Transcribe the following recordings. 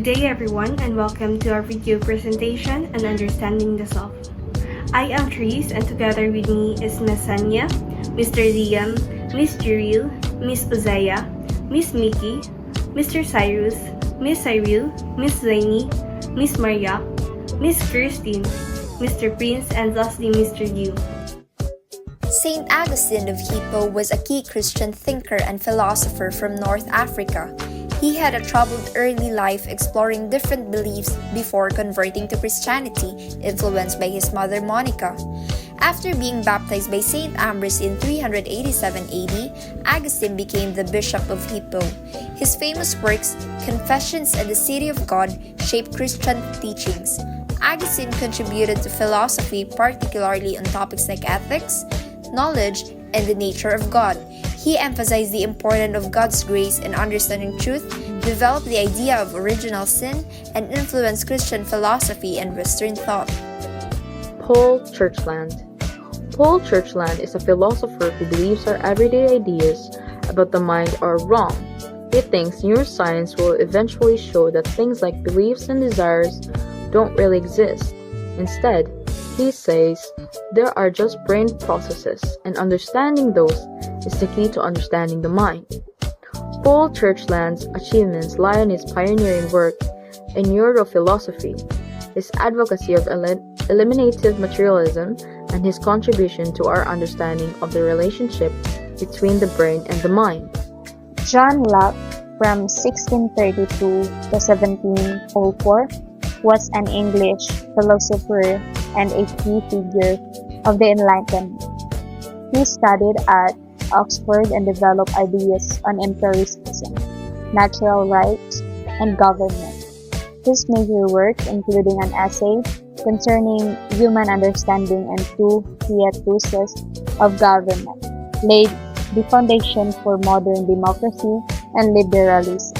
Good day everyone and welcome to our video presentation on understanding the self. I am Therese and together with me is Ms. Sanya, Mr. Liam, Miss Juril, Miss Uzaya, Miss Mickey, Mr. Cyrus, Miss Cyril, Miss Zaini, Miss Maria, Miss Kirstine, Mr. Prince, and lastly Mr. Liu. Saint Augustine of Hippo was a key Christian thinker and philosopher from North Africa. He had a troubled early life exploring different beliefs before converting to Christianity, influenced by his mother Monica. After being baptized by Saint Ambrose in 387 AD, Augustine became the Bishop of Hippo. His famous works, Confessions and the City of God, shaped Christian teachings. Augustine contributed to philosophy, particularly on topics like ethics, knowledge, and the nature of God. He emphasized the importance of God's grace and understanding truth, developed the idea of original sin, and influenced Christian philosophy and Western thought. Paul Churchland. Paul Churchland is a philosopher who believes our everyday ideas about the mind are wrong. He thinks neuroscience will eventually show that things like beliefs and desires don't really exist. Instead, he says there are just brain processes, and understanding those is the key to understanding the mind. Paul Churchland's achievements lie in his pioneering work in neurophilosophy, his advocacy of eliminative materialism, and his contribution to our understanding of the relationship between the brain and the mind. John Locke, from 1632 to 1704, was an English philosopher and a key figure of the Enlightenment. He studied at Oxford and developed ideas on empiricism, natural rights, and government. His major works, including an essay concerning human understanding and two treatises of government, laid the foundation for modern democracy and liberalism.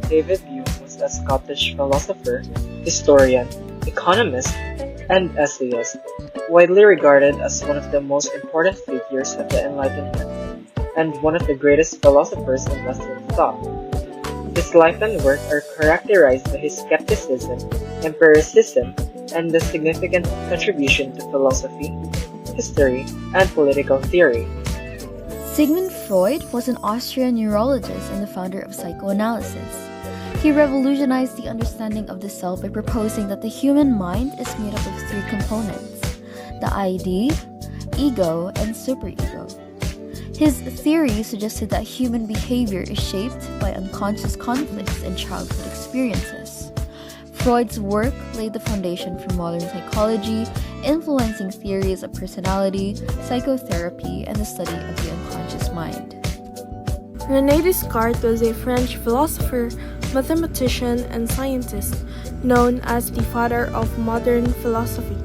David Hume was a Scottish philosopher, historian, economist, and essayist, widely regarded as one of the most important figures of the Enlightenment, and one of the greatest philosophers in Western thought. His life and work are characterized by his skepticism, empiricism, and the significant contribution to philosophy, history, and political theory. Sigmund Freud was an Austrian neurologist and the founder of psychoanalysis. He revolutionized the understanding of the self by proposing that the human mind is made up of three components: the ID, ego, and superego. His theory suggested that human behavior is shaped by unconscious conflicts and childhood experiences. Freud's work laid the foundation for modern psychology, influencing theories of personality, psychotherapy, and the study of the unconscious mind. René Descartes was a French philosopher, mathematician, and scientist, known as the father of modern philosophy.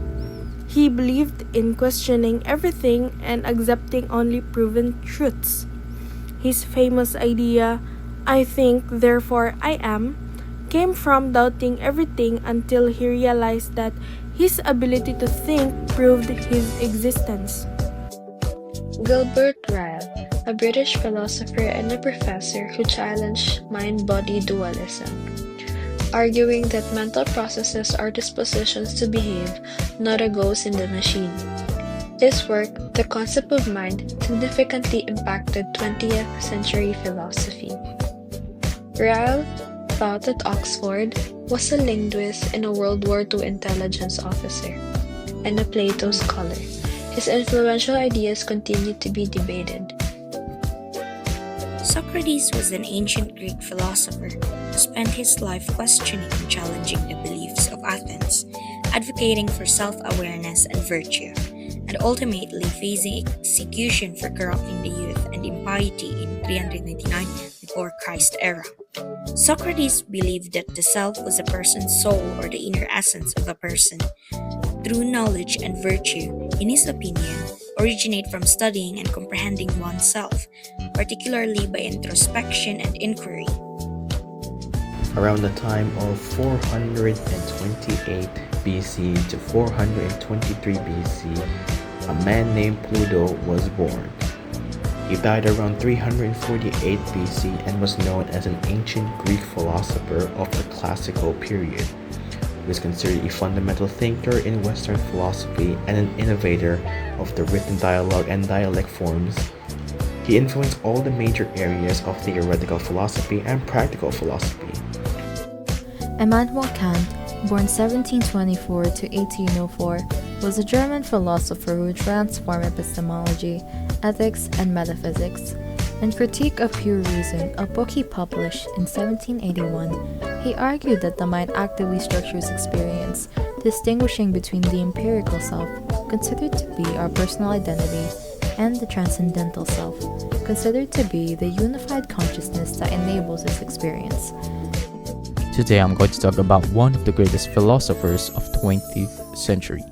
He believed in questioning everything and accepting only proven truths. His famous idea, "I think, therefore I am," came from doubting everything until he realized that his ability to think proved his existence. Gilbert Ryle, a British philosopher and a professor who challenged mind-body dualism, arguing that mental processes are dispositions to behave, not a ghost in the machine. His work, The Concept of Mind, significantly impacted 20th century philosophy. Ryle taught at Oxford, was a linguist and a World War II intelligence officer, and a Plato scholar. His influential ideas continue to be debated. Socrates was an ancient Greek philosopher who spent his life questioning and challenging the beliefs of Athens, advocating for self-awareness and virtue, and ultimately facing execution for corrupting the youth and impiety in 399 before Christ era. Socrates believed that the self was a person's soul or the inner essence of a person. True knowledge and virtue, in his opinion, originate from studying and comprehending oneself, particularly by introspection and inquiry. Around the time of 428 BC to 423 BC, a man named Pluto was born. He died around 348 BC and was known as an ancient Greek philosopher of the classical period. He was considered a fundamental thinker in Western philosophy and an innovator of the written dialogue and dialect forms. He influenced all the major areas of theoretical philosophy and practical philosophy. Immanuel Kant, born 1724 to 1804, was a German philosopher who transformed epistemology, ethics, and metaphysics. In Critique of Pure Reason, a book he published in 1781, he argued that the mind actively structures experience, distinguishing between the empirical self, considered to be our personal identity, and the transcendental self, considered to be the unified consciousness that enables its experience. Today I'm going to talk about one of the greatest philosophers of the 20th century,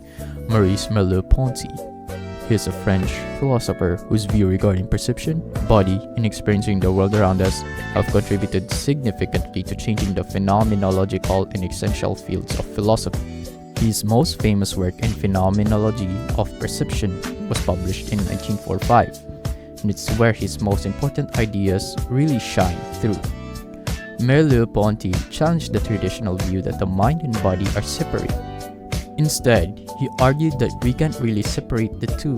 Maurice Merleau-Ponty. He is a French philosopher whose view regarding perception, body, and experiencing the world around us have contributed significantly to changing the phenomenological and essential fields of philosophy. His most famous work in Phenomenology of Perception was published in 1945, and it's where his most important ideas really shine through. Merleau-Ponty challenged the traditional view that the mind and body are separate. Instead, he argued that we can't really separate the two.